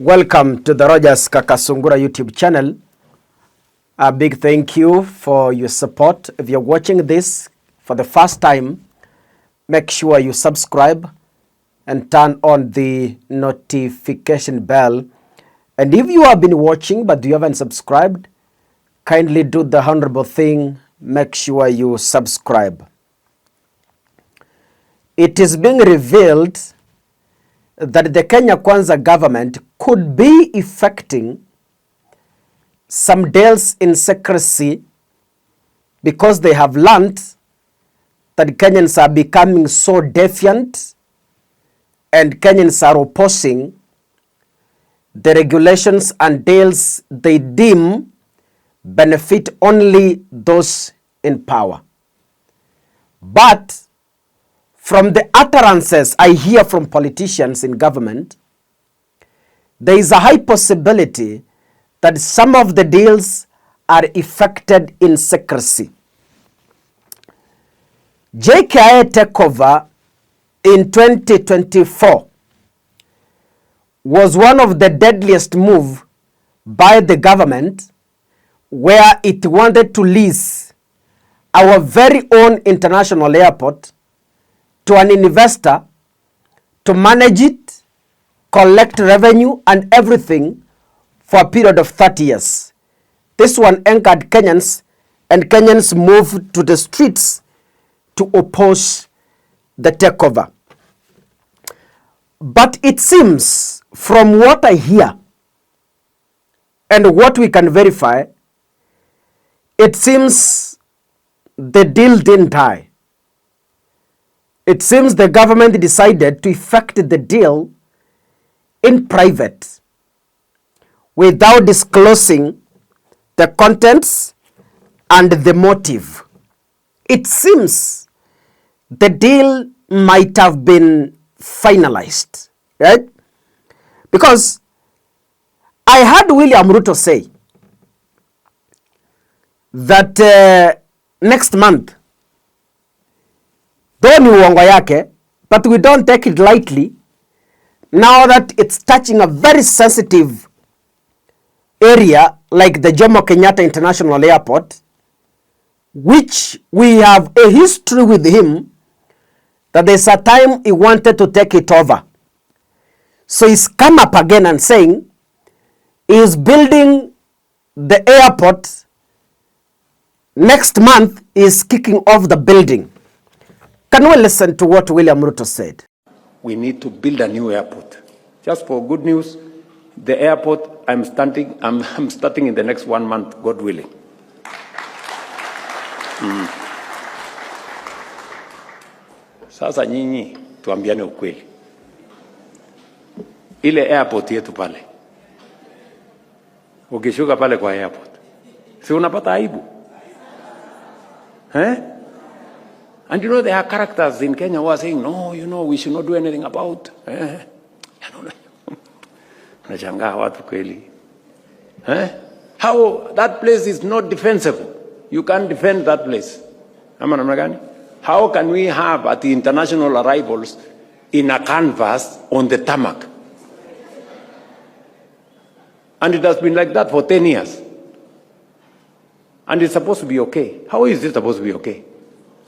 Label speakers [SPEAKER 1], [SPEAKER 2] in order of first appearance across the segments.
[SPEAKER 1] Welcome to the Rogers Kakasungura YouTube channel. A big thank you for your support. If you're watching this for the first time, make sure you subscribe and turn on the notification bell. And if you have been watching but you haven't subscribed, kindly do the honorable thing. Make sure you subscribe. It is being revealed that the Kenya Kwanza government could be effecting some deals in secrecy because they have learned that Kenyans are becoming so defiant and Kenyans are opposing the regulations and deals they deem benefit only those in power. But from the utterances I hear from politicians in government, there is a high possibility that some of the deals are effected in secrecy. JKIA takeover in 2024 was one of the deadliest moves by the government, where it wanted to lease our very own international airport to an investor to manage it, collect revenue and everything for a period of 30 years. This one angered Kenyans, and Kenyans moved to the streets to oppose the takeover. But it seems, from what I hear and what we can verify, it seems the deal didn't die. It seems the government decided to effect the deal in private without disclosing the contents and the motive. It seems the deal might have been finalized, right? Because I heard William Ruto say that next month, though ni uongo yake, but we don't take it lightly now that it's touching a very sensitive area like the Jomo Kenyatta International Airport, which we have a history with him that there's a time he wanted to take it over. So he's come up again and saying he's building the airport. Next month is kicking off the building. Can we listen to what William Ruto said?
[SPEAKER 2] We need to build a new airport. Just for good news, the airport I'm starting in the next 1 month, God willing. Sasa nyinyi tuambiane ukweli. Ile airport yetu pale. Ukishuka pale kwa airport. Si unapata aibu? And you know, there are characters in Kenya who are saying, no, you know, we should not do anything about. Unashangaa watu kweli. How that place is not defensible. You can't defend that place. Ama namna gani? How can we have at the international arrivals in a canvas on the tarmac? And it has been like that for 10 years. And it's supposed to be okay. How is it supposed to be okay?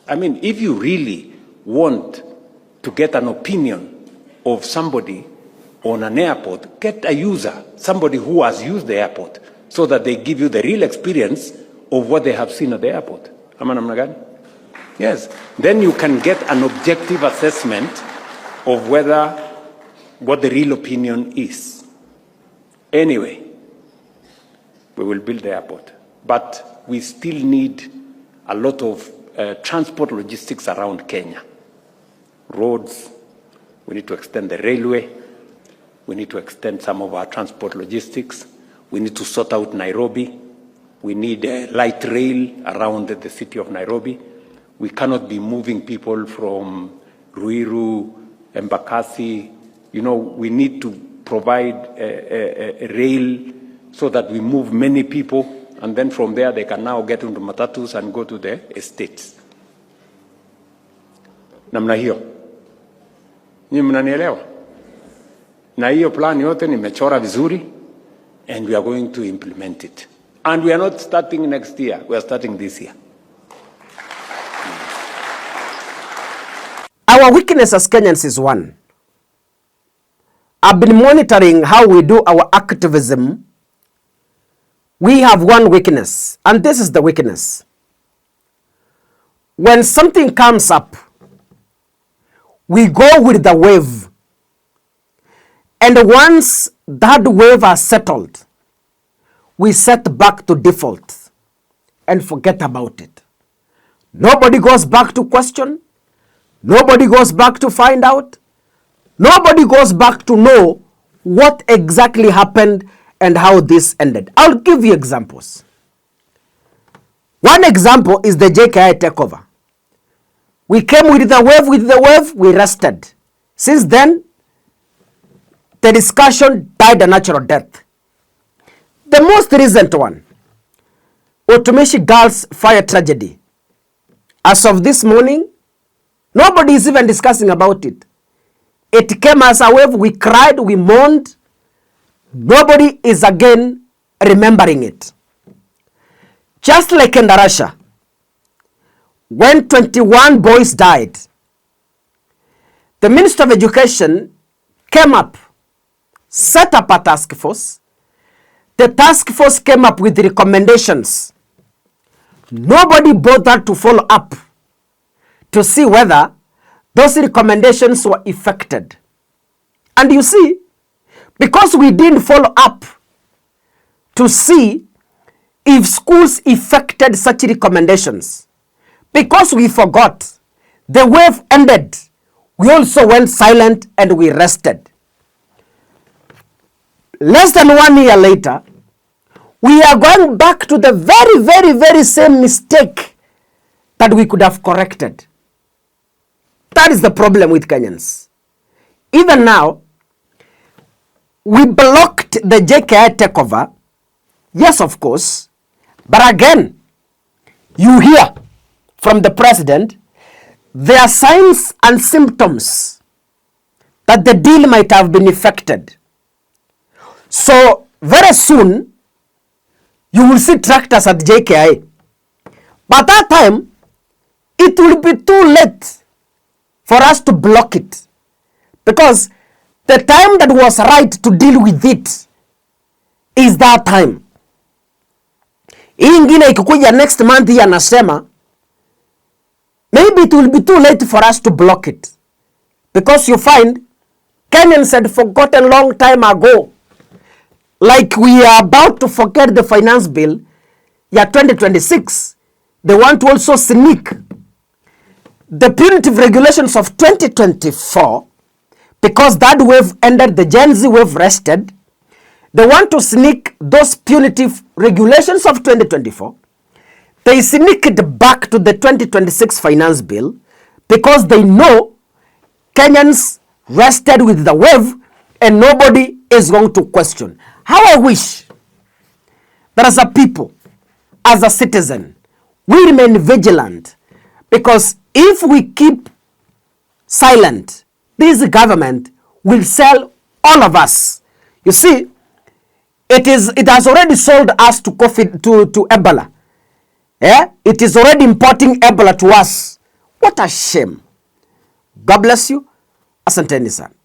[SPEAKER 2] I mean, if you really want to get an opinion of somebody on an airport, get a user, somebody who has used the airport, so that they give you the real experience of what they have seen at the airport. Yes. Then you can get an objective assessment of what the real opinion is. Anyway, we will build the airport. But we still need a lot of transport logistics around Kenya. Roads, we need to extend the railway, we need to extend some of our transport logistics, we need to sort out Nairobi, we need a light rail around the city of Nairobi. We cannot be moving people from Ruiru, Embakasi. You know, we need to provide a rail so that we move many people, and then from there they can now get into matatus and go to the estates. Namna hiyo. Nyinyi mnanielewa? Na hiyo plan yote nimechora vizuri, and we are going to implement it. And we are not starting next year, we are starting this year.
[SPEAKER 1] Our weakness as Kenyans is one. I've been monitoring how we do our activism. We have one weakness, and this is the weakness. When something comes up, we go with the wave. And once that wave has settled, we set back to default and forget about it. Nobody goes back to question. Nobody goes back to find out. Nobody goes back to know what exactly happened and how this ended. I'll give you examples. One example is the JKIA takeover. We came with the wave, we rested. Since then, the discussion died a natural death. The most recent one, Utumishi Girls fire tragedy. As of this morning, nobody is even discussing about it. It came as a wave, we cried, we mourned. Nobody is again remembering it. Just like in Russia, when 21 boys died, the Minister of Education came up, set up a task force. The task force came up with recommendations. Nobody bothered to follow up to see whether those recommendations were effected. And you see, because we didn't follow up to see if schools effected such recommendations, because we forgot, the wave ended. We also went silent and we rested. Less than 1 year later, we are going back to the very same mistake that we could have corrected. That is the problem with Kenyans. Even now, we blocked the JKIA takeover. Yes, of course. But again, you hear from the president, there are signs and symptoms that the deal might have been effected. So very soon, you will see tractors at JKIA. By that time, it will be too late for us to block it. Because the time that was right to deal with it is that time. Hii ingine ikikuja next month hii anasema, maybe it will be too late for us to block it. Because you find Kenyans had forgotten long time ago. Like we are about to forget the finance bill, yeah, 2026. They want to also sneak the punitive regulations of 2024, because that wave ended, the Gen Z wave rested. They want to sneak those punitive regulations of 2024. They sneak it back to the 2026 finance bill because they know Kenyans rested with the wave and nobody is going to question. How I wish that as a people, as a citizen, we remain vigilant, because if we keep silent, this government will sell all of us. You see, it has already sold us to COVID, to Ebola. Yeah? It is already importing Ebola to us. What a shame. God bless you. Asanteni sana.